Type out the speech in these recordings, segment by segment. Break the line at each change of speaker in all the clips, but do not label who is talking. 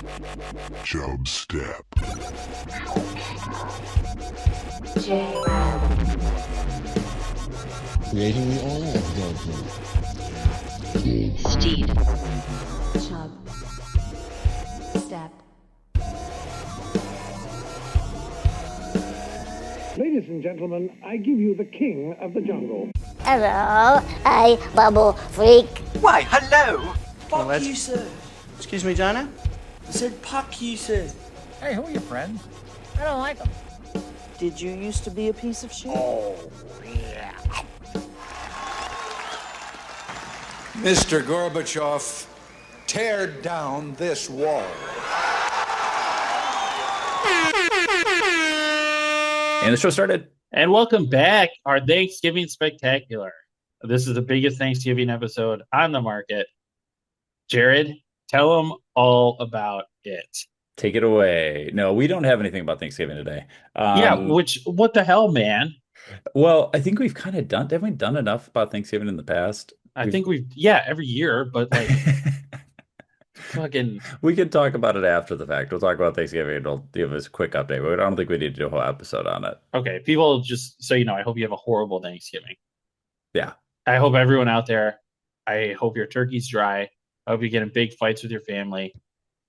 Chubstep.
Jrad.
Creating the oil of judgment.
Steed. Chubstep.
Ladies and gentlemen, I give you the king of the jungle.
Hello, I Bubble Freak.
Why, hello!
Fuck
Well,
you, sir. Excuse me, Dinah? I said fuck you, sir.
Hey, who are your friends? I don't like them.
Did you used to be a piece of shit?
Oh, yeah.
Mr. Gorbachev, tear down this wall.
And the show started.
And welcome back, our Thanksgiving Spectacular. This is the biggest Thanksgiving episode on the market. Jrad, tell them all about it.
Take it away. No, we don't have anything about Thanksgiving today.
What the hell, man?
Well, I think we've kind of done, haven't we done enough about Thanksgiving in the past?
I think every year, but like, fucking.
We can talk about it after the fact. We'll talk about Thanksgiving and we'll give us a quick update, but I don't think we need to do a whole episode on it.
Okay, people, just so you know, I hope you have a horrible Thanksgiving.
Yeah.
I hope everyone out there, I hope your turkey's dry. I hope you get in big fights with your family.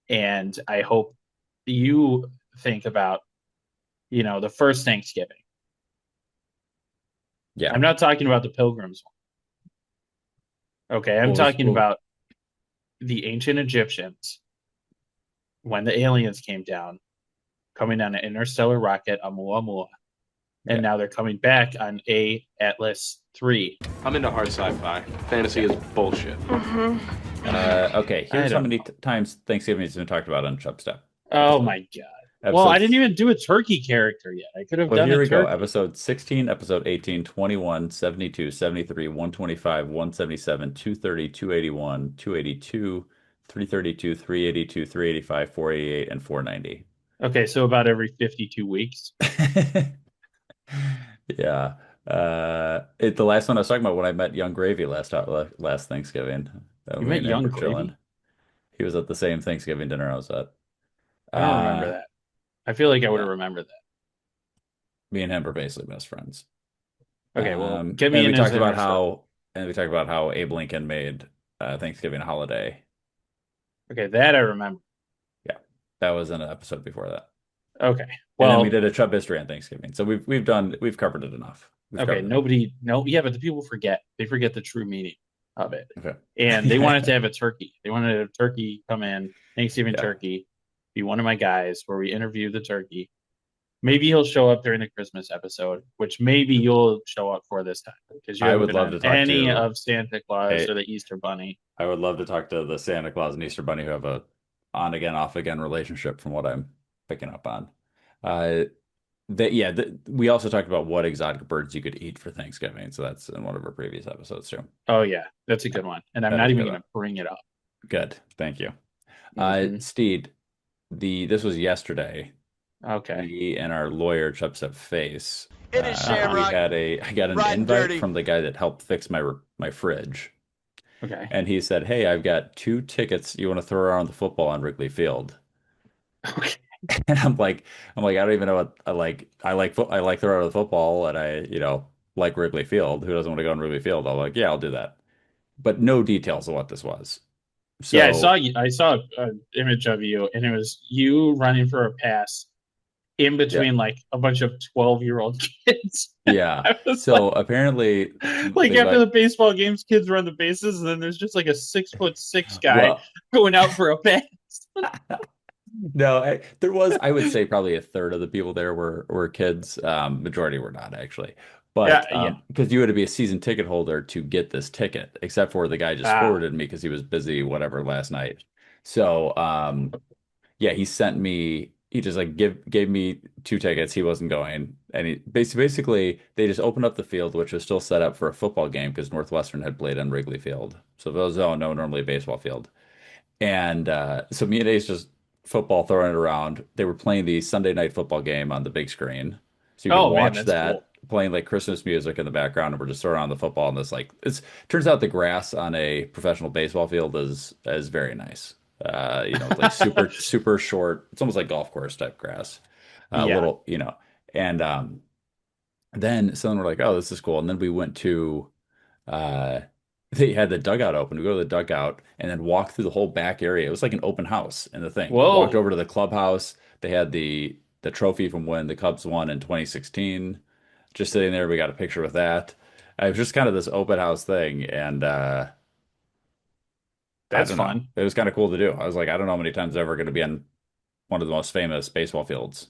And I hope you think about, the first Thanksgiving.
Yeah.
I'm not talking about the Pilgrims one. Okay, I'm talking about the ancient Egyptians when the aliens came down, coming on an interstellar rocket, Oumuamua, and now they're coming back on Atlas 3.
I'm into hard sci-fi. Fantasy is bullshit.
Okay, here's how many times Thanksgiving has been talked about on Chubstep.
Oh my god. Well, I didn't even do a turkey character yet. I could have done
here
a
we go.
turkey.
Episode 16, episode 18, 21, 72, 73, 125, 177, 230, 281, 282, 332, 382, 385, 488, and 490.
Okay, so about every 52 weeks.
Yeah. The last one I was talking about when I met Young Gravy last Thanksgiving.
You met Young Gravy?
He was at the same Thanksgiving dinner I was at.
I don't remember that. I feel like I would have remembered that.
Me and him were basically best friends.
Okay, well, get me in.
We talked about how Abe Lincoln made Thanksgiving a holiday.
Okay, that I remember.
Yeah, that was in an episode before that.
Okay,
well, and then we did a Chubistory on Thanksgiving, so we've covered it enough.
But the people forget. They forget the true meaning of it.
Okay,
and they wanted to have a turkey. They wanted a turkey come in, Thanksgiving turkey, be one of my guys where we interview the turkey. Maybe he'll show up during the Christmas episode, which maybe you'll show up for this time because you haven't been on any of Santa Claus or the Easter Bunny.
I would love to talk to the Santa Claus and Easter Bunny who have a on again, off again relationship from what I'm picking up on. We also talked about what exotic birds you could eat for Thanksgiving. So that's in one of our previous episodes too.
Oh yeah, that's a good one. And I'm not even going to bring it up.
Good. Thank you. Steed, this was yesterday.
Okay.
Me and our lawyer Chubstep Face.
It is Shamrock.
I got an invite from the guy that helped fix my fridge.
Okay.
And he said, "Hey, I've got 2 tickets. You want to throw around the football on Wrigley Field?"
Okay.
And I'm like, I don't even know what I like. I like throwing out the football, and I, like Wrigley Field. Who doesn't want to go on Wrigley Field? I'm like, yeah, I'll do that. But no details of what this was. So,
yeah, I saw an image of you, and it was you running for a pass in between like a bunch of 12-year-old kids.
Yeah. So apparently,
after the baseball games, kids run the bases, and then there's just like a 6'6" guy going out for a pass.
No, there was, I would say probably a third of the people there were kids. Majority were not actually. But because you had to be a season ticket holder to get this ticket, except for the guy just forwarded me because he was busy, whatever, last night. So, he sent me, he just gave me 2 tickets. He wasn't going. And he basically, they just opened up the field, which was still set up for a football game because Northwestern had played on Wrigley Field. So those don't know, normally a baseball field. And so me and Ace just football throwing it around. They were playing the Sunday night football game on the big screen. So you can watch that. Cool. Playing like Christmas music in the background, and we're just throwing around the football. And turns out the grass on a professional baseball field is very nice. Like super short. It's almost like golf course type grass.
Yeah.
Little, and then we're like, oh, this is cool. And then we went to uh they had the dugout open. We go to the dugout and then walk through the whole back area. It was like an open house in the thing. Walked
Whoa.
over to the clubhouse. They had the trophy from when the Cubs won in 2016. Just sitting there, we got a picture with that. It was just kind of this open house thing, and I
That's
don't know.
fun.
It was kind of cool to do. I was like, I don't know how many times I'm ever going to be on one of the most famous baseball fields.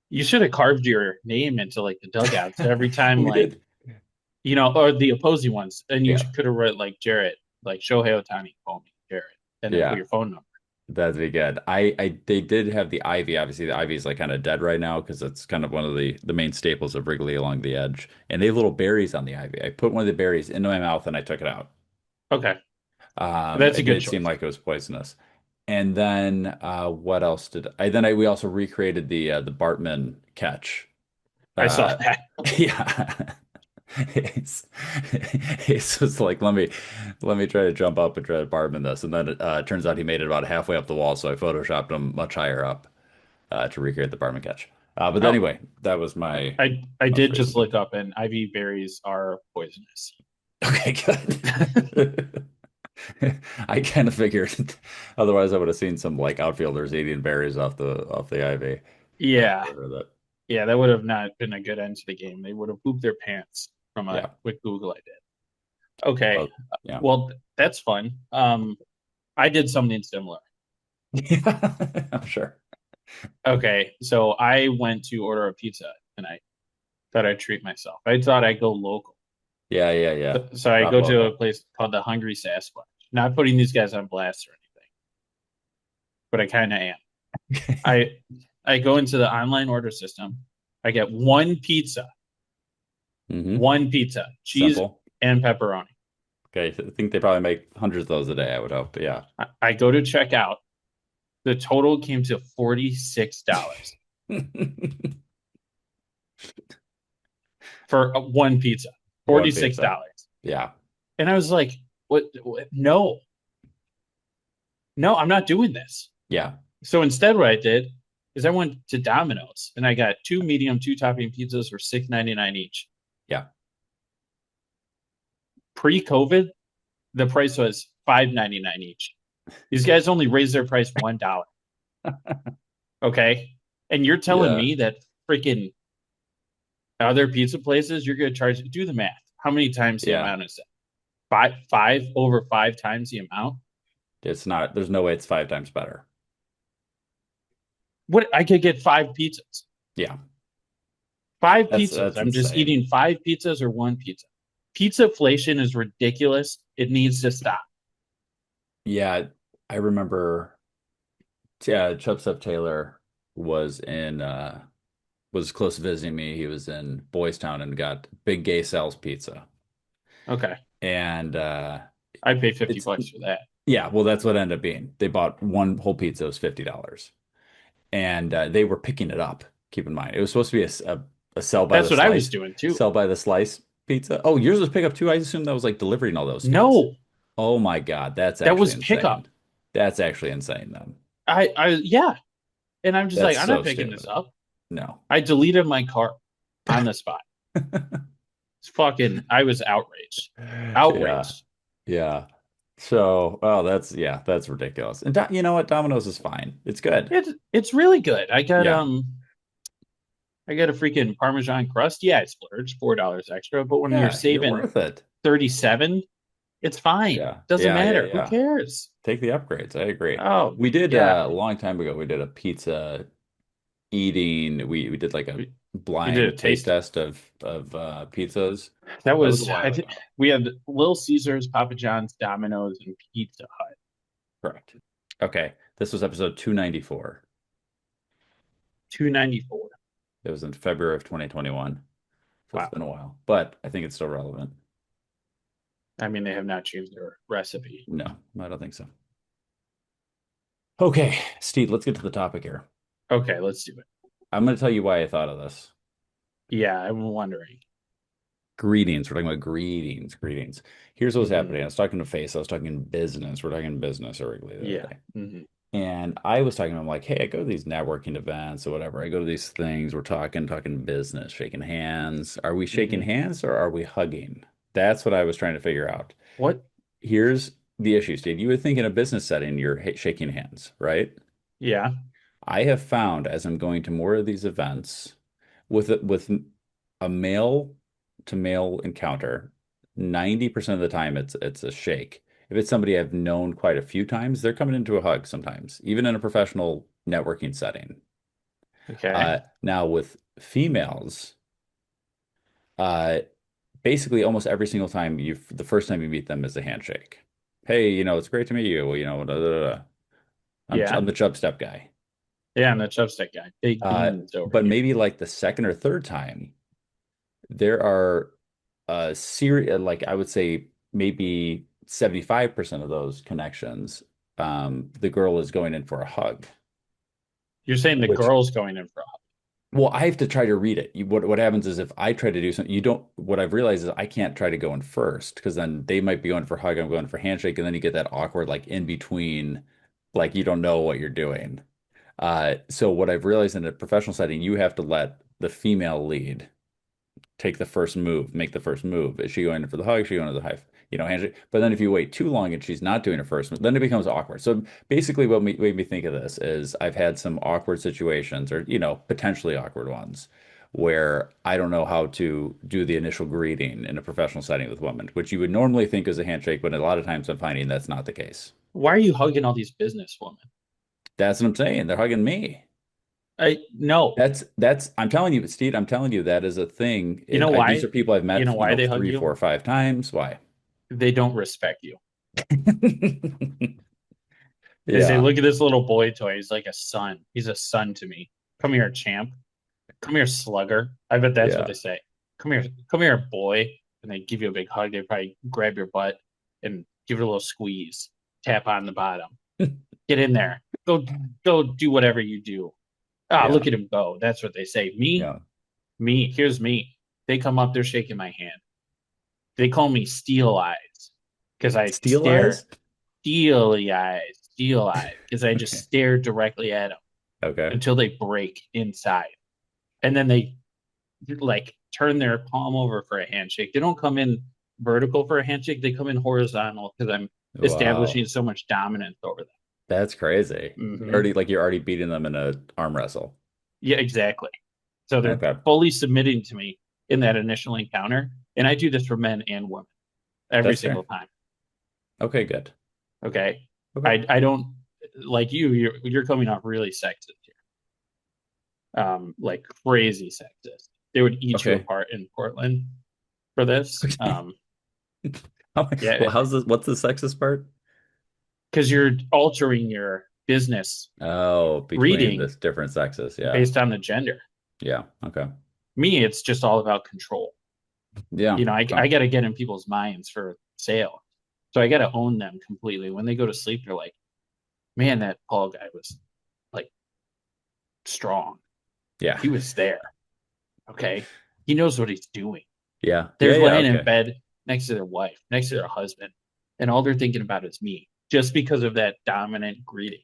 You should have carved your name into like the dugouts every time,
We
like,
did.
or the opposing ones. And you
Yeah.
could have wrote like Jarrett, like Shohei Ohtani, call me Jarrett, and then
Yeah.
put your phone number.
That'd be good. They did have the ivy. Obviously, the ivy is like kind of dead right now because it's kind of one of the main staples of Wrigley along the edge. And they have little berries on the ivy. I put one of the berries into my mouth and I took it out.
Okay. That's a good
It
choice.
seemed like it was poisonous. And then what else did I? We also recreated the Bartman catch.
I saw that.
Yeah. It's just like let me try to jump up and try to Bartman this, and then it turns out he made it about halfway up the wall, so I photoshopped him much higher up to recreate the Bartman catch. But anyway, that was my.
I did just look up, and ivy berries are poisonous.
Okay, good. I kind of figured. Otherwise, I would have seen some like outfielders eating berries off the ivy.
Yeah. Yeah, that would have not been a good end to the game. They would have pooped their pants from a quick Google I did. Okay. Well, that's fun. I did something similar.
Yeah, I'm sure.
Okay, so I went to order a pizza tonight. Thought I'd treat myself. I thought I'd go local.
Yeah.
So I go to a place called the Hungry Sasquatch. Not putting these guys on blast or anything, but I kind of am. I go into the online order system. I get one pizza.
Mm-hmm.
One pizza, cheese
Simple.
and pepperoni.
Okay, I think they probably make hundreds of those a day, I would hope. But yeah.
I go to check out. The total came to $46 for one pizza. $46.
Yeah.
And I was like, what? No, I'm not doing this.
Yeah.
So instead, what I did is I went to Domino's and I got 2 medium, 2 topping pizzas for $6.99 each.
Yeah.
Pre-COVID, the price was $5.99 each. These guys only raised their price $1. Okay. And you're telling me that freaking other pizza places, you're going to charge, do the math. How many times the amount is that? Five over 5 times the amount?
It's not, there's no way it's 5 times better.
What? I could get 5 pizzas.
Yeah.
5 pizzas.
That's
I'm just
insane.
eating 5 pizzas or 1 pizza. Pizzaflation is ridiculous. It needs to stop.
Yeah. I remember Chubstep Taylor was close to visiting me. He was in Boys Town and got Big Gay Sal's pizza.
Okay.
And
I pay $50 for that.
Yeah, well, that's what it ended up being. They bought one whole pizza, it was $50. And they were picking it up. Keep in mind, it was supposed to be a sell by
That's
the
what
slice.
I was doing too.
Sell by the slice pizza. Oh, yours was pick up too. I assumed that was like delivery and all those things.
No.
Oh my God, that
was
insane.
pickup.
That's actually insane, then.
Yeah. And I'm just
That's
like, I'm
so
not picking
stupid.
this up.
No.
I deleted my cart on the spot. It's fucking, I was outraged. Outraged.
Yeah. So, that's ridiculous. And you know what? Domino's is fine. It's good.
It's really good. I got I got a freaking Parmesan crust. Yeah, I splurged $4 extra, but when you're saving
worth it.
$37, it's fine.
Yeah.
Doesn't matter.
Yeah.
Who cares?
Take the upgrades. I agree.
Oh,
we did a long time ago. We did a pizza eating. We did like a blind taste test of pizzas.
That was I think we had Little Caesars, Papa John's, Domino's, and Pizza Hut.
Correct. Okay, this was episode 294.
294.
It was in February of 2021. So It's been a while, but I think it's still relevant.
I mean, they have not changed their recipe.
No, I don't think so. Okay, Steve, let's get to the topic here.
Okay, let's do it.
I'm going to tell you why I thought of this.
Yeah, I'm wondering.
Greetings. We're talking about greetings. Greetings. Here's what's happening. I was talking to Face. I was talking business. We're talking business at Wrigley the other day. And I was talking to him like, hey, I go to these networking events or whatever. I go to these things. We're talking business, shaking hands. Are we shaking hands or are we hugging? That's what I was trying to figure out.
What?
Here's the issue, Steve. You would think in a business setting, you're shaking hands, right?
Yeah.
I have found as I'm going to more of these events with a male to male encounter, 90% of the time it's a shake. If it's somebody I've known quite a few times, they're coming into a hug sometimes, even in a professional networking setting.
Okay.
Now with females, basically almost every single time the first time you meet them is a handshake. Hey, it's great to meet you. Well, da, da, da. I'm the Chubstep guy.
Yeah, I'm the Chubstep guy. Big beans over
but
here.
maybe like the second or third time, there are a series, like I would say maybe 75% of those connections, the girl is going in for a hug.
You're saying the girl's going in for a hug?
Well, I have to try to read it. What happens is if I try to do something, what I've realized is I can't try to go in first because then they might be going for hug, I'm going for handshake, and then you get that awkward like in between, like you don't know what you're doing. So what I've realized in a professional setting, you have to let the female lead take the first move, make the first move. Is she going in for the hug? Is she going to the high, handshake? But then if you wait too long and she's not doing her first move, then it becomes awkward. So basically what made me think of this is I've had some awkward situations or, potentially awkward ones where I don't know how to do the initial greeting in a professional setting with women, which you would normally think is a handshake, but a lot of times I'm finding that's not the case.
Why are you hugging all these business women?
That's what I'm saying. They're hugging me.
No.
That's I'm telling you, Steed, I'm telling you that is a thing.
You know why?
These are people I've met,
why they hug
3,
you?
4, 5 times. Why?
They don't respect you. They
Yeah.
say, look at this little boy toy. He's like a son. He's a son to me. Come here, champ. Come here, slugger. I bet that's what they say. Come here, boy. And they give you a big hug. They probably grab your butt and give it a little squeeze. Tap on the bottom. Get in there. Go do whatever you do. Look at him go. That's what they say. Me. Here's me. They come up, they're shaking my hand. They call me Steel Eyes because I stare. Steely eyes, because I just stare directly at them.
Okay.
Until they break inside, and then they like turn their palm over for a handshake. They don't come in vertical for a handshake. They come in horizontal because I'm establishing so much dominance over them.
That's crazy. You're already beating them in an arm wrestle.
Yeah, exactly. So they're fully submitting to me in that initial encounter, and I do this for men and women every single time.
Okay, good.
Okay. I don't like you're coming off really sexist here. Like crazy sexist. They would eat you apart in Portland for this.
Well, what's the sexist part?
Because you're altering your business
between
reading
this different sexes,
based on the gender.
Yeah. Okay.
Me, it's just all about control.
Yeah.
I got to get in people's minds for sale. So I got to own them completely. When they go to sleep, they're like, man, that Paul guy was like strong.
Yeah.
He was there. Okay. He knows what he's doing.
Yeah.
They're laying in bed next to their wife, next to their husband, and all they're thinking about is me just because of that dominant greeting.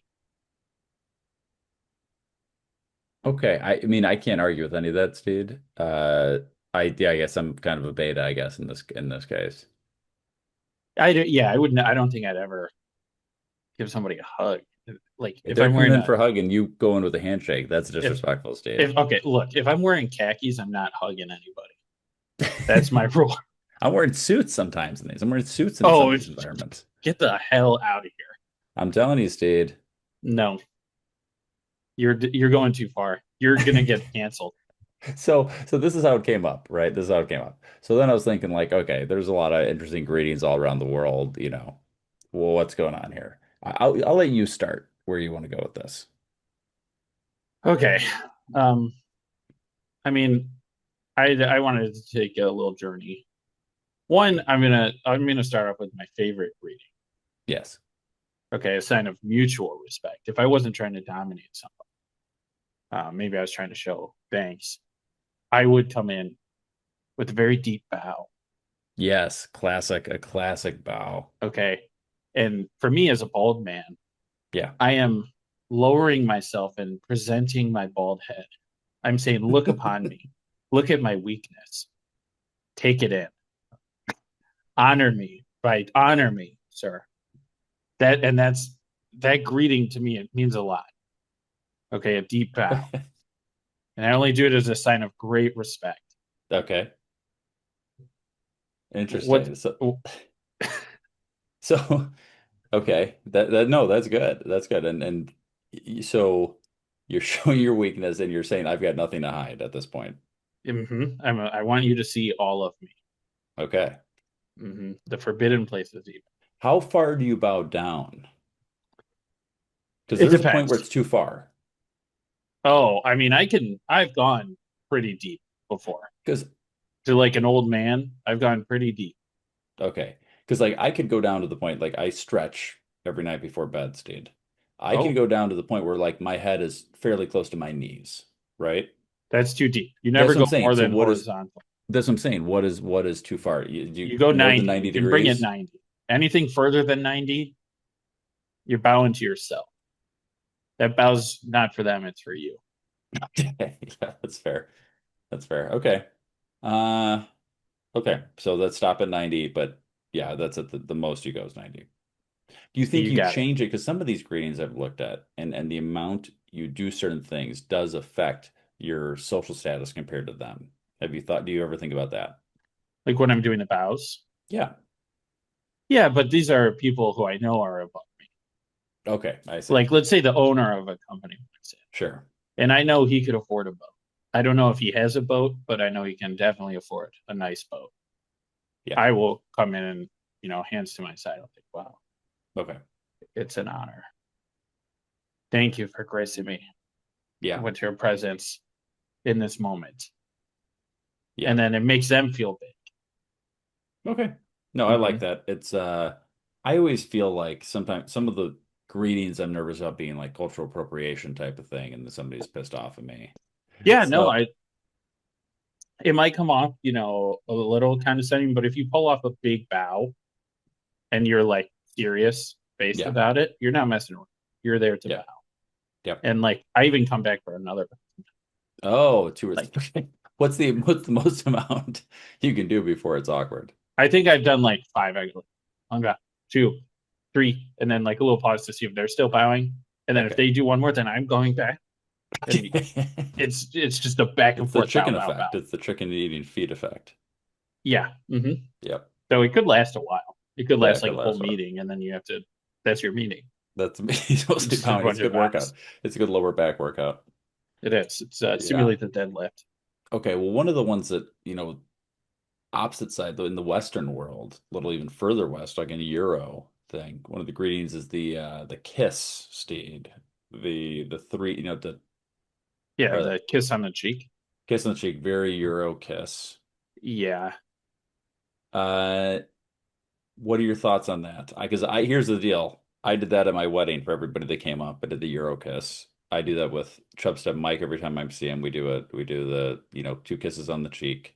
Okay. I mean, I can't argue with any of that, Steed. I guess I'm kind of a beta, I guess, in this case.
I wouldn't. I don't think I'd ever give somebody a hug. Like
if I'm wearing in for a hug and you go in with a handshake, that's disrespectful, Steve.
If I'm wearing khakis, I'm not hugging anybody. That's my rule.
I'm wearing suits sometimes in these. I'm wearing suits in some of these environments.
Get the hell out of here.
I'm telling you, Steed.
No. You're going too far. You're gonna get canceled.
So this is how it came up, right? This is how it came up. So then I was thinking, like, okay, there's a lot of interesting greetings all around the world. Well, what's going on here? I'll let you start where you want to go with this.
Okay. I mean, I wanted to take a little journey. One, I'm gonna start off with my favorite greeting.
Yes.
Okay, a sign of mutual respect. If I wasn't trying to dominate somebody, maybe I was trying to show thanks. I would come in with a very deep bow.
Yes, a classic bow.
Okay. And for me as a bald man,
Yeah.
I am lowering myself and presenting my bald head. I'm saying, look upon me. Look at my weakness. Take it in. Honor me, right? Honor me, sir. That greeting to me, it means a lot. Okay, a deep bow. And I only do it as a sign of great respect.
Okay. Interesting. So okay. No, that's good. That's good. And so you're showing your weakness and you're saying I've got nothing to hide at this point.
I want you to see all of me.
Okay.
The forbidden places even.
How far do you bow down? Because there's a point where it's too far.
Oh, I mean, I've gone pretty deep before.
Because
to like an old man, I've gone pretty deep.
Okay. Because like I could go down to the point, like I stretch every night before bed, Steed. I can go down to the point where like my head is fairly close to my knees, right?
That's too deep. You never go more than horizontal.
That's what I'm saying. What is too far?
You go 90
degrees?
You can bring it 90. Anything further than 90, you're bowing to yourself. That bow's not for them, it's for you.
Yeah, that's fair. That's fair. Okay. Okay. So let's stop at 90, but yeah, that's at the most you go is 90. Do you think you change it? Because some of these greetings I've looked at and the amount you do certain things does affect your social status compared to them. Do you ever think about that?
Like when I'm doing the bows?
Yeah.
Yeah, but these are people who I know are above me.
Okay, I see.
Like, let's say the owner of a company.
Sure.
And I know he could afford a boat. I don't know if he has a boat, but I know he can definitely afford a nice boat. Yeah. I will come in and, hands to my side. I'll think, wow.
Okay.
It's an honor. Thank you for gracing me with your presence in this moment. Yeah. And then it makes them feel big.
Okay. No, I like that. It's I always feel like sometimes some of the greetings I'm nervous about being like cultural appropriation type of thing, and then somebody's pissed off at me.
Yeah, it might come off, a little condescending, but if you pull off a big bow and you're like serious faced about it, you're not messing around. You're there to bow.
Yep.
And like I even come back for another.
Oh, 2 or 3. What's the most amount you can do before it's awkward?
I think I've done like 5 actually. 2, 3, and then like a little pause to see if they're still bowing. And then if they do one more, then I'm going back. It's just a back and forth.
The chicken effect. It's the chicken eating feet effect.
Yeah.
Yep.
So it could last a while. It could last like a whole meeting, and then you have to. That's your meeting.
That's supposed to be pounding. It's a good workout. It's a good lower back workout.
It is. It's simulate the deadlift.
Okay. Well, one of the ones that opposite side though in the Western world, a little even further west, like in a Euro thing. One of the greetings is the kiss, Steed. The 3, the
kiss on the cheek.
Kiss on the cheek, very Euro kiss.
Yeah.
What are your thoughts on that? Because here's the deal. I did that at my wedding for everybody that came up. I did the Euro kiss. I do that with Chubstep Mike every time I see him. We do the 2 kisses on the cheek.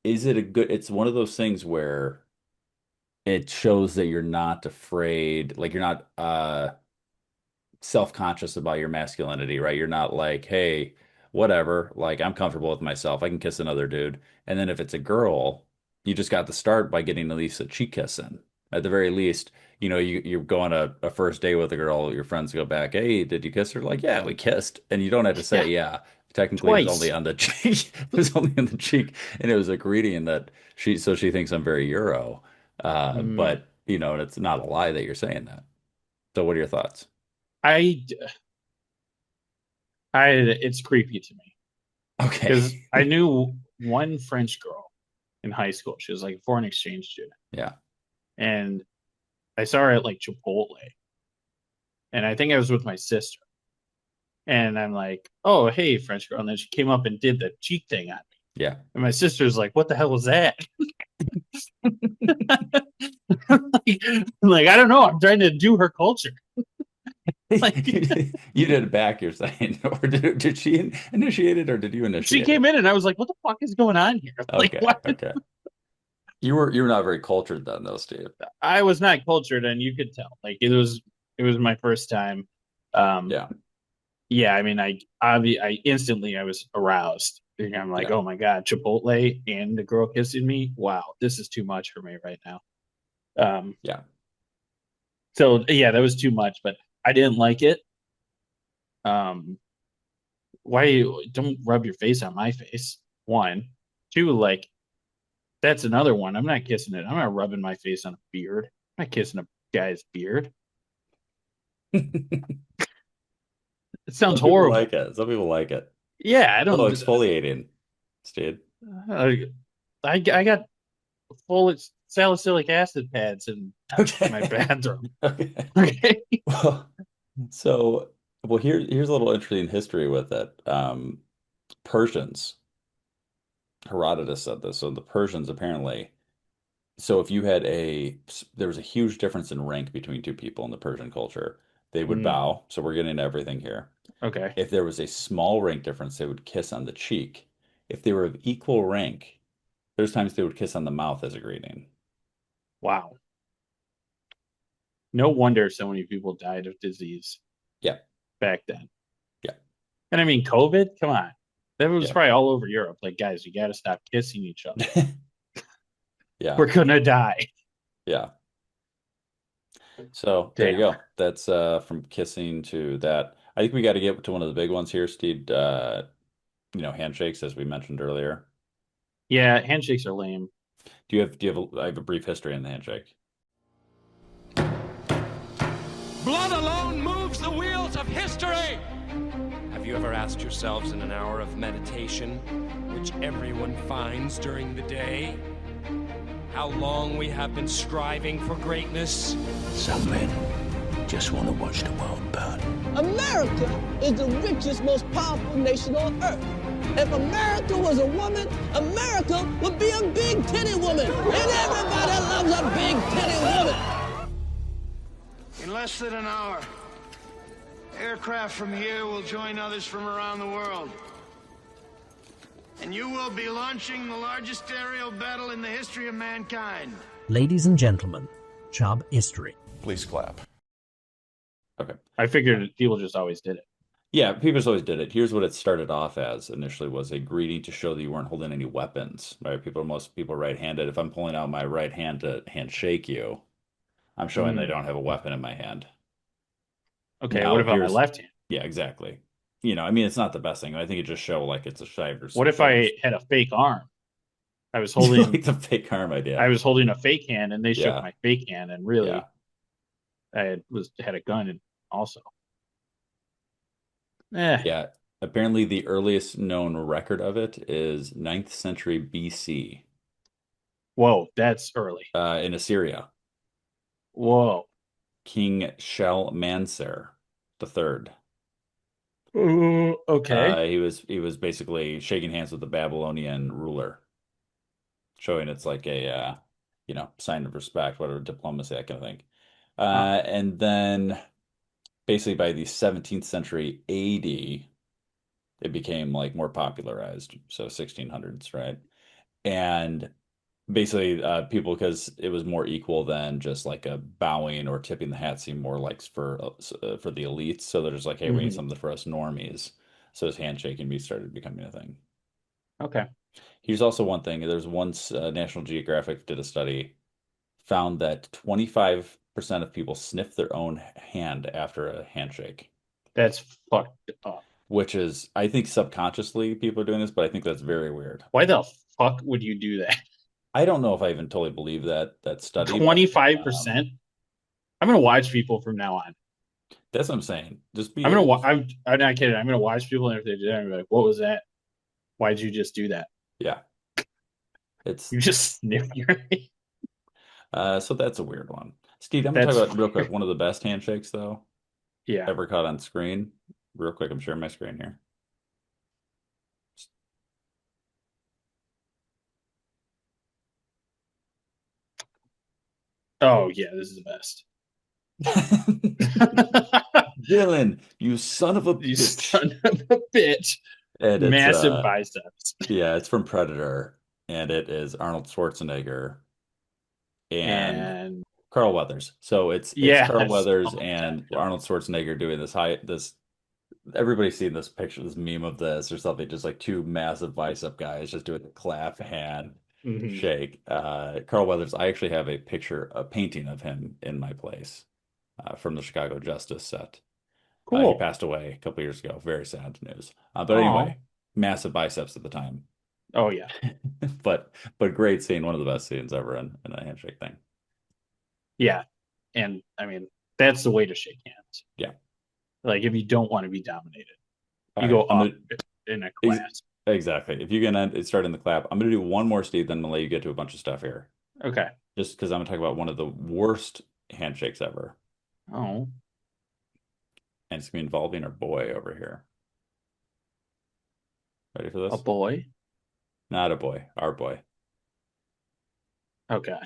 Is it it's one of those things where it shows that you're not afraid, like you're not self-conscious about your masculinity, right? You're not like, hey, whatever, like I'm comfortable with myself. I can kiss another dude. And then if it's a girl, you just got to start by getting at least a cheek kiss in. At the very least, you go on a first date with a girl, your friends go back, hey, did you kiss her? Like, yeah, we kissed. And you don't have to say, yeah. Technically, it was only on the cheek. It was only on the cheek, and it was a greeting that she thinks I'm very Euro. But it's not a lie that you're saying that. So, what are your thoughts?
It's creepy to me.
Okay,
because I knew one French girl in high school. She was like a foreign exchange student.
Yeah,
and I saw her at like Chipotle, and I think I was with my sister. And I'm like, oh, hey, French girl. And then she came up and did the cheek thing on me.
Yeah.
And my sister's like, what the hell was that? like, I don't know. I'm trying to do her culture. Like,
You did it back, you're saying, or did she initiate it, or did you initiate?
She came in, and I was like, "What the fuck is going on here?" Like,
Okay,
what?
okay. You were not very cultured then, though, Steve.
I was not cultured, and you could tell. Like, it was my first time. Yeah. I mean, I instantly I was aroused. And I'm like, oh my god, Chipotle and the girl kissing me. Wow, this is too much for me right now.
Yeah.
So yeah, that was too much, but I didn't like it. Why don't rub your face on my face? One, two, like that's another one. I'm not kissing it. I'm not rubbing my face on a beard. I'm not kissing a guy's beard. It sounds horrible.
Like it. Some people like it.
Yeah, I don't.
Exfoliating, Steed.
I got full salicylic acid pads in my bathroom.
Okay. Well, here's a little interesting history with it. Persians. Herodotus said this. So the Persians apparently. So if you had there was a huge difference in rank between two people in the Persian culture. They would bow. So we're getting into everything here.
Okay.
If there was a small rank difference, they would kiss on the cheek. If they were of equal rank, there's times they would kiss on the mouth as a greeting.
Wow. No wonder so many people died of disease.
Yeah.
Back then.
Yeah.
And I mean, COVID, come on. That was probably all over Europe. Like, guys, you got to stop kissing each other.
Yeah.
We're going to die.
Yeah. So there you go. That's from kissing to that. I think we got to get to one of the big ones here, Steed. Handshakes, as we mentioned earlier.
Yeah, handshakes are lame.
I have a brief history on the handshake.
Blood alone moves the wheels of history. Have you ever asked yourselves in an hour of meditation, which everyone finds during the day, how long we have been striving for greatness?
Some men just want to watch the world burn.
America is the richest, most powerful nation on earth. If America was a woman, America would be a big titty woman. And everybody loves a big titty woman.
In less than an hour, aircraft from here will join others from around the world. And you will be launching the largest aerial battle in the history of mankind.
Ladies and gentlemen, Chubistory.
Please clap.
Okay.
I figured people just always did it.
Yeah, people just always did it. Here's what it started off as initially was a greeting to show that you weren't holding any weapons, right? Most people are right-handed. If I'm pulling out my right hand to handshake you, I'm showing I don't have a weapon in my hand.
Okay, now, what about my left hand?
Yeah, exactly. It's not the best thing. I think it just show like it's a shiver.
What if I had a fake arm? I was holding
like the fake arm idea.
I was holding a fake hand, and they shook my fake hand, and really, I had a gun, and also.
Yeah. Apparently, the earliest known record of it is 9th century BC.
Whoa, that's early.
In Assyria.
Whoa.
King Shalmaneser III.
Okay.
He was basically shaking hands with the Babylonian ruler, showing it's like a sign of respect, whatever, diplomacy, that kind of thing. And then basically by the 17th century AD, it became like more popularized. So 1600s, right? And basically people, because it was more equal than just like a bowing or tipping the hat, seemed more like for the elites. So they're just like, hey, we need something for us normies. So his handshaking started becoming a thing.
Okay.
Here's also one thing. There's once National Geographic did a study, found that 25% of people sniff their own hand after a handshake.
That's fucked up.
Which is, I think subconsciously people are doing this, but I think that's very weird.
Why the fuck would you do that?
I don't know if I even totally believe that study.
25%? I'm going to watch people from now on.
That's what I'm saying. Just be.
I'm not kidding. I'm going to watch people, and if they do that, I'm like, what was that? Why'd you just do that?
Yeah.
You just sniff your hand.
So that's a weird one. Steve, I'm going to talk about real quick one of the best handshakes, though.
Yeah.
Ever caught on screen. Real quick, I'm sharing my screen here.
Oh, yeah, this is the best.
Dylan, you son of a
You
bitch.
son of a bitch.
And
Massive biceps.
Yeah, it's from Predator, and it is Arnold Schwarzenegger and Carl Weathers. So it's Carl Weathers and Arnold Schwarzenegger doing this. Everybody's seen this picture, this meme of this or something, just like two massive bicep guys just doing a clap hand shake. Carl Weathers, I actually have a painting of him in my place from the Chicago Justice set.
Cool.
He passed away a couple years ago. Very sad news. But anyway, massive biceps at the time.
Oh yeah.
but great scene, one of the best scenes ever in a handshake thing.
Yeah. And I mean, that's the way to shake hands.
Yeah.
Like if you don't want to be dominated, you go up in a class.
Exactly. If you can start in the clap, I'm going to do one more, Steve, then I'm going to let you get to a bunch of stuff here.
Okay.
Just because I'm going to talk about one of the worst handshakes ever.
Oh.
And it's going to be involving our boy over here. Ready for this?
A boy?
Not a boy. Our boy.
Okay.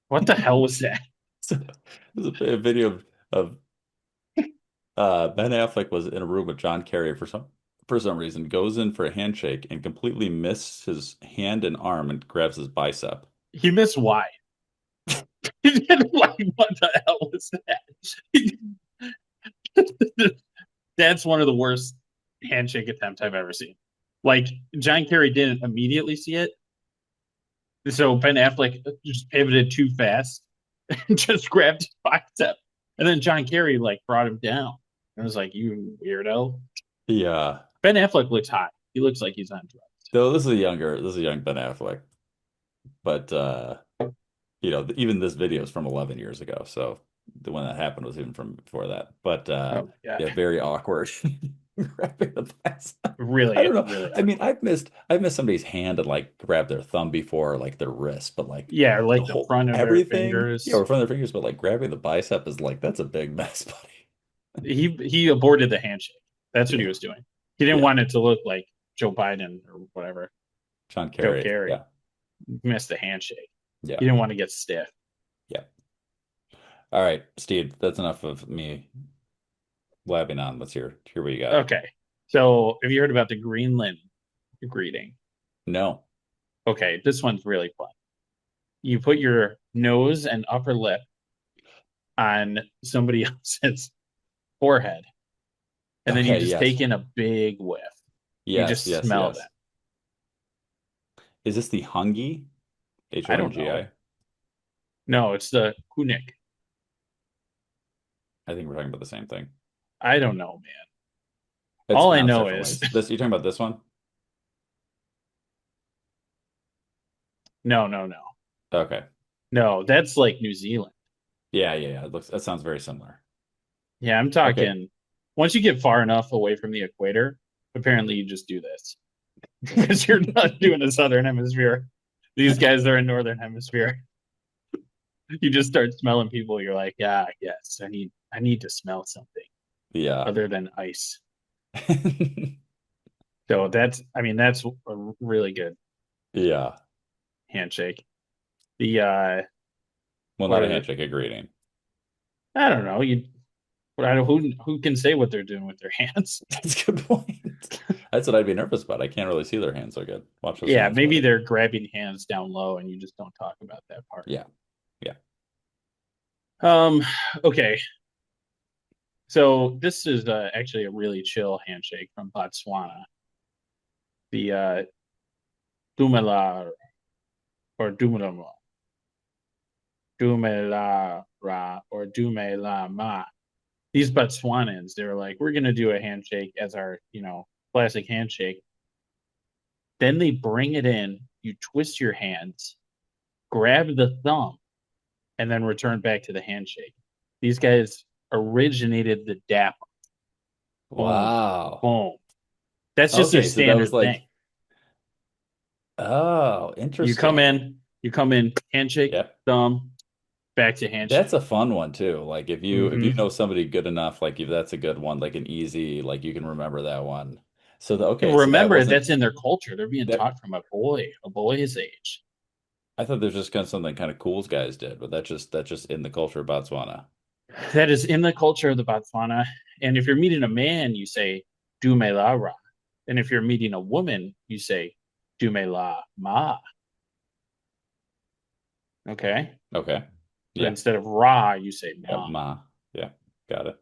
What the hell was that?
There's a video of Ben Affleck was in a room with John Kerry for some reason, goes in for a handshake and completely missed his hand and arm and grabs his bicep.
He missed why? Like, what the hell was that? That's one of the worst handshake attempts I've ever seen. Like, John Kerry didn't immediately see it. So Ben Affleck just pivoted too fast and just grabbed his bicep. And then John Kerry, like, brought him down. I was like, you weirdo.
Yeah.
Ben Affleck looks hot. He looks like he's on drugs.
So this is a young Ben Affleck. But, even this video is from 11 years ago. So the one that happened was even from before that. But, very awkward. Grabbing the bicep.
Really?
I don't know.
Really.
I mean, I've missed somebody's hand and like grab their thumb before, like their wrist, but like
like the front of their fingers.
Yeah, or front of their fingers, but like grabbing the bicep is like that's a big mess, buddy.
He aborted the handshake. That's what he was doing. He didn't want it to look like Joe Biden or whatever.
John Kerry.
Joe Kerry.
Yeah.
Missed the handshake.
Yeah.
He didn't want to get stiff.
Yeah. All right, Steed, that's enough of me blabbing on. Let's hear what you got.
Okay. So have you heard about the Greenland greeting?
No.
Okay, this one's really fun. You put your nose and upper lip on somebody else's forehead, and then you just take in a big whiff. You just smell that.
Is this the Hungi?
I don't know. No, it's the Kunik.
I think we're talking about the same thing.
I don't know, man. All I know is
this. You're talking about this one?
No.
Okay.
No, that's like New Zealand.
Yeah. That sounds very similar.
Yeah, I'm talking. Once you get far enough away from the equator, apparently you just do this because you're not doing the southern hemisphere. These guys are in northern hemisphere. You just start smelling people. You're like, yes, I need to smell something.
Yeah.
Other than ice. So that's a really good.
Yeah.
Handshake. The
not a handshake, a greeting.
I don't know. Who can say what they're doing with their hands?
That's a good point. That's what I'd be nervous about. I can't really see their hands so good. Watch those.
Yeah, maybe they're grabbing hands down low, and you just don't talk about that part.
Yeah.
Okay. So this is actually a really chill handshake from Botswana. The Dumela or Dumelama. Dumelara or Dumelama. These Botswanans, they were like, we're going to do a handshake as our, classic handshake. Then they bring it in, you twist your hands, grab the thumb, and then return back to the handshake. These guys originated the dap.
Wow.
Boom. That's just their standard thing.
Oh, interesting.
You come in, handshake, thumb, back to handshake.
That's a fun one too. Like if you know somebody good enough, like if that's a good one, like an easy, like you can remember that one. So
that's in their culture. They're being taught from a boy's age.
I thought there's just kind of something kind of cool guys did, but that's just in the culture of Botswana.
That is in the culture of the Botswana. And if you're meeting a man, you say dumela ra. And if you're meeting a woman, you say dumela ma. Okay.
Okay.
So instead of ra, you say ma.
Yeah, ma. Yeah, got it.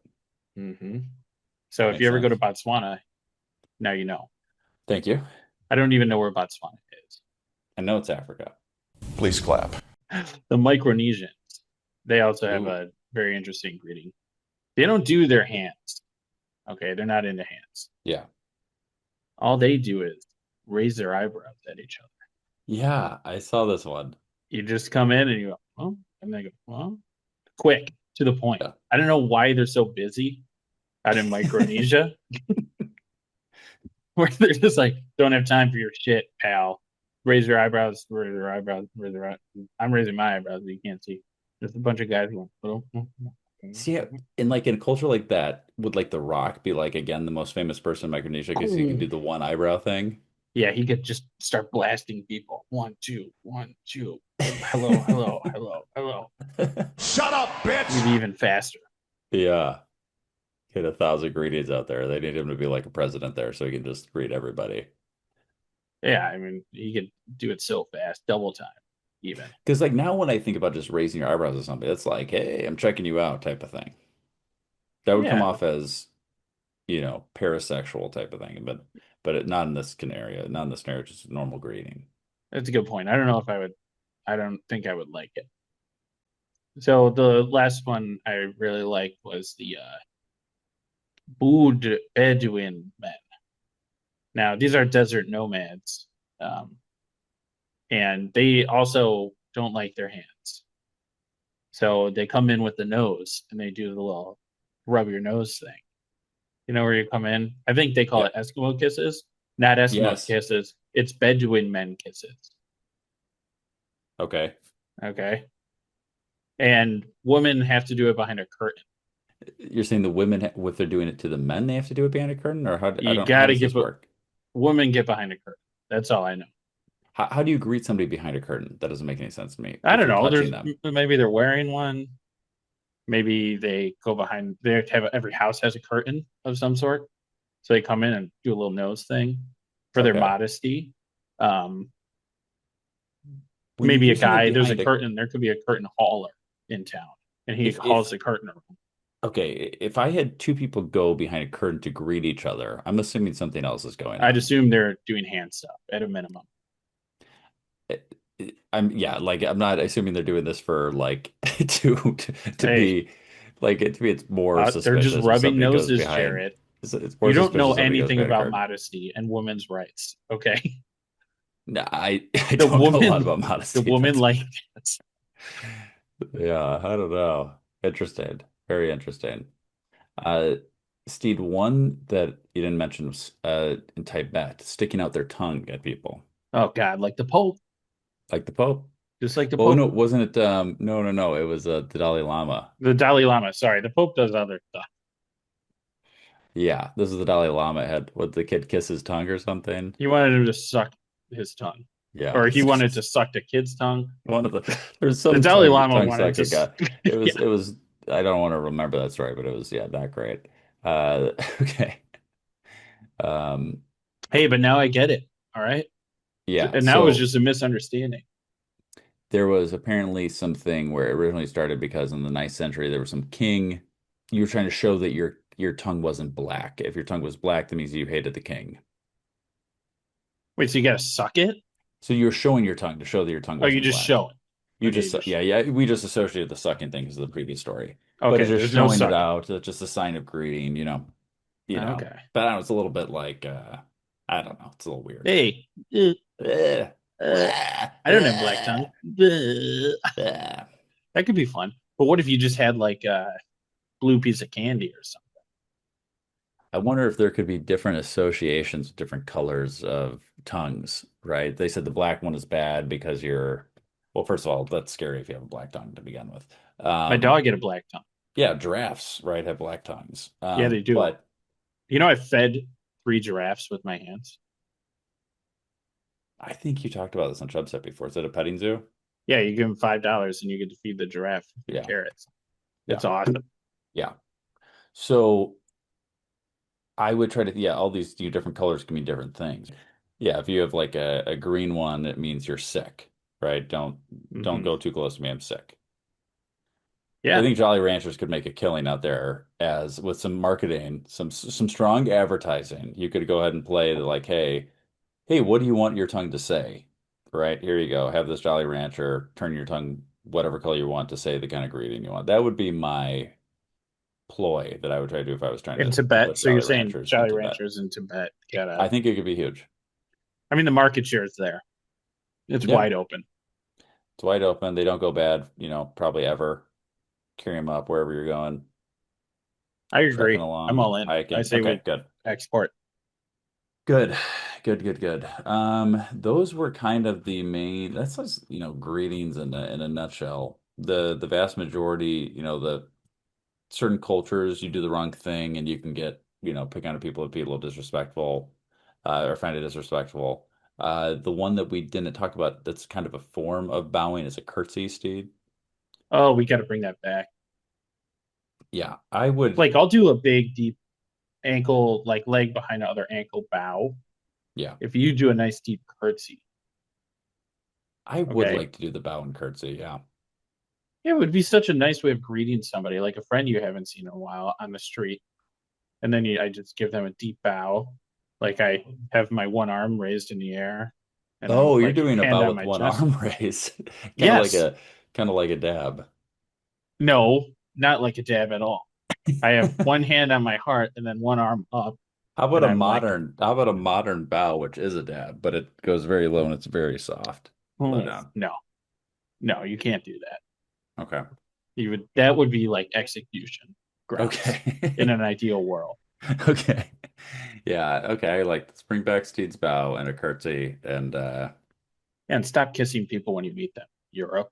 Mm-hmm. So if you ever go to Botswana, now you know.
Thank you.
I don't even know where Botswana is.
I know it's Africa.
Please clap.
The Micronesians, they also have a very interesting greeting. They don't do their hands. Okay, they're not into hands.
Yeah.
All they do is raise their eyebrows at each other.
Yeah, I saw this one.
You just come in and you go, oh, and they go, well, quick, to the point.
Yeah.
I don't know why they're so busy out in Micronesia. Where they're just like, don't have time for your shit, pal. Raise your eyebrows, raise your eyebrows, raise your eyebrows. I'm raising my eyebrows, but you can't see. Just a bunch of guys going, oh.
See, in a culture like that, would like The Rock be like, again, the most famous person in Micronesia because he can do the one eyebrow thing?
Yeah, he could just start blasting people. 1, 2, 1, 2. Hello, hello, hello, hello.
Shut up, bitch!
He'd be even faster.
Yeah. Get 1,000 greetings out there. They need him to be like a president there so he can just greet everybody.
Yeah, I mean, he could do it so fast, double time, even.
Because like now when I think about just raising your eyebrows or something, it's like, hey, I'm checking you out type of thing. That would come off as, parasexual type of thing, but not in this scenario. Not in this scenario, just a normal greeting.
That's a good point. I don't know if I would. I don't think I would like it. So the last one I really liked was the Boud Bedouin men. Now, these are desert nomads, and they also don't like their hands. So they come in with the nose, and they do the little rub your nose thing. You know where you come in? I think they call it Eskimo kisses. Not Eskimo kisses. It's Bedouin men kisses.
Okay.
Okay. And women have to do it behind a curtain.
You're saying the women, if they're doing it to the men, they have to do it behind a curtain? Or how
You got to get women get behind a curtain. That's all I know.
How do you greet somebody behind a curtain? That doesn't make any sense to me.
I don't know. Maybe they're wearing one. Maybe they go behind. Every house has a curtain of some sort, so they come in and do a little nose thing for their modesty. Maybe a guy. There's a curtain. There could be a curtain hauler in town, and he hauls the curtain around.
Okay, if I had two people go behind a curtain to greet each other, I'm assuming something else is going on.
I'd assume they're doing hand stuff at a minimum.
I'm not assuming they're doing this for like to be like it to be it's more suspicious.
They're just rubbing noses, Jared. You don't know anything about modesty and women's rights, okay?
No, I don't know a lot about modesty.
The woman like this.
Yeah, I don't know. Interesting. Very interesting. Steed, one that you didn't mention was in Tibet, sticking out their tongue at people.
Oh God, like the Pope.
Like the Pope?
Just like the Pope.
Oh no, wasn't it no. It was the Dalai Lama.
The Dalai Lama, sorry. The Pope does other stuff.
Yeah, this is the Dalai Lama had the kid kiss his tongue or something.
He wanted him to suck his tongue.
Yeah.
Or he wanted to suck the kid's tongue.
There's some
the Dalai Lama wanted to
it was I don't want to remember that story, but it was not great. Okay.
Hey, but now I get it. All right.
Yeah.
And now it was just a misunderstanding.
There was apparently something where it originally started because in the 9th century there was some king. You were trying to show that your tongue wasn't black. If your tongue was black, that means you hated the king.
Wait, so you gotta suck it?
So you're showing your tongue to show that your tongue wasn't
you just
black.
show it.
We just associated the sucking thing because of the previous story.
Okay,
but just showing it out, it's just a sign of greeting, you know.
Okay.
But I don't know, it's a little bit like I don't know, it's a little weird.
Hey, I don't have black tongue. That could be fun. But what if you just had like a blue piece of candy or something?
I wonder if there could be different associations with different colors of tongues, right? They said the black one is bad because well, first of all, that's scary if you have a black tongue to begin with.
My dog had a black tongue.
Yeah, giraffes, right, have black tongues.
Yeah, they do.
But
I fed 3 giraffes with my hands.
I think you talked about this on Chubstep before. Is it a petting zoo?
Yeah, you give them $5 and you get to feed the giraffe carrots. It's awesome.
Yeah. So I would try to, yeah, all these different colors can mean different things. Yeah, if you have like a green one, it means you're sick, right? Don't go too close to me, I'm sick.
Yeah.
I think Jolly Ranchers could make a killing out there as with some marketing, some strong advertising. You could go ahead and play the like, hey, what do you want your tongue to say? Right, here you go. Have this Jolly Rancher, turn your tongue whatever color you want to say the kind of greeting you want. That would be my ploy that I would try to do if I was trying
In
to
Tibet.
put
So you're
Jolly
saying
Ranchers in
Jolly
Tibet.
Ranchers in Tibet.
I think it could be huge.
I mean, the market share is there. It's wide open.
It's wide open. They don't go bad, probably ever. Carry them up wherever you're going.
I agree.
Along,
I'm all in.
hiking.
I say we
good.
Export.
Good. Those were kind of the main. That's just, greetings in a nutshell. The vast majority, the certain cultures, you do the wrong thing and you can get, pick on people if people are disrespectful, or find it disrespectful. The one that we didn't talk about that's kind of a form of bowing is a curtsy, Steed.
Oh, we got to bring that back.
Yeah, I would.
Like, I'll do a big, deep ankle, like leg behind the other ankle bow.
Yeah.
If you do a nice deep curtsy.
I would like to do the bow and curtsy, yeah.
Yeah, it would be such a nice way of greeting somebody, like a friend you haven't seen in a while on the street. And then I just give them a deep bow. Like I have my one arm raised in the air.
And you're doing a bow with one arm raised. Kind of like a dab.
No, not like a dab at all. I have one hand on my heart and then one arm up.
How about a modern bow, which is a dab, but it goes very low and it's very soft.
No, you can't do that.
Okay.
That would be like execution grounds.
Okay.
In an ideal world.
Okay. Yeah. Okay. I like bring back Steed's bow and a curtsy and
stop kissing people when you meet them. Europe.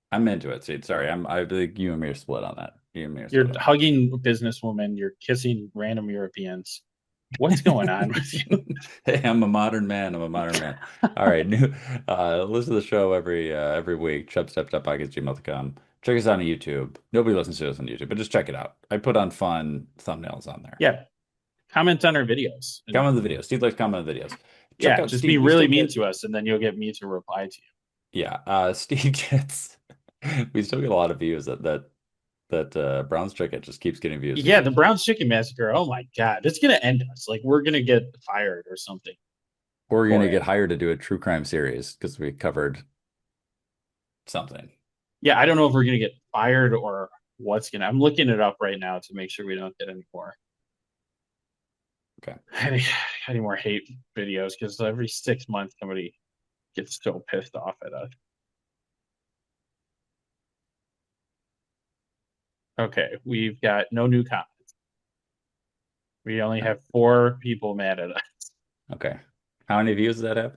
I'm into it, Steed. Sorry, I think you and me are split on that.
You're hugging businesswomen. You're kissing random Europeans. What's going on with you?
Hey, I'm a modern man. All right, listen to the show every week. Chubstep.podcast@gmail.com. Check us out on YouTube. Nobody listens to us on YouTube, but just check it out. I put on fun thumbnails on there.
Yeah. Comment on our videos.
Comment on the videos. Steve likes comment on the videos.
Just be really mean to us, and then you'll get me to reply to you.
Yeah. Steve gets. We still get a lot of views that Brown's Chicken just keeps getting views.
Yeah, the Brown's Chicken Massacre. Oh my God. It's going to end us. Like, we're going to get fired or something.
Or we're going to get hired to do a true crime series because we covered something.
Yeah, I don't know if we're going to get fired or what's going to. I'm looking it up right now to make sure we don't get any more.
Okay.
Any more hate videos because every 6 months somebody gets so pissed off at us. Okay, we've got no new comments. We only have 4 people mad at us.
Okay. How many views does that have?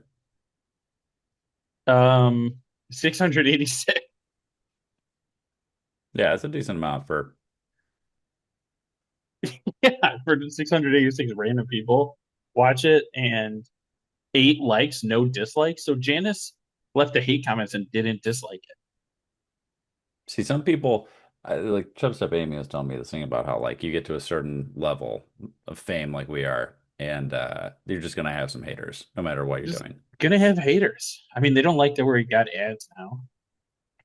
686.
Yeah, it's a decent amount for
686 random people watch it and 8 likes, no dislikes. So Janice left the hate comments and didn't dislike it.
See, some people like Chubstep Amy was telling me this thing about how like you get to a certain level of fame like we are, and you're just gonna have some haters no matter what you're doing.
Gonna have haters. I mean, they don't like that we got ads now.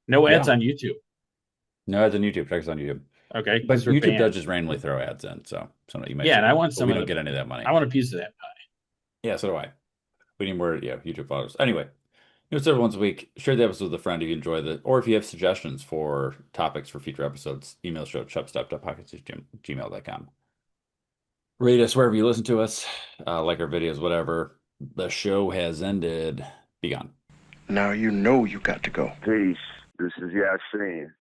No ads on YouTube.
No ads on YouTube. Check us on YouTube.
Okay,
but YouTube does just randomly throw ads in, so you might.
Yeah, and I want some.
We don't get any of that money.
I want a piece of that pie.
Yeah, so do I. We need more. Yeah, YouTube followers. Anyway. It's every once a week. Share the episode with a friend if you enjoy it, or if you have suggestions for topics for future episodes, email show at chubstep.podcast@gmail.com. Rate us wherever you listen to us, like our videos, whatever. The show has ended. Be gone.
Now you know you got to go.
Peace. This is Yasin.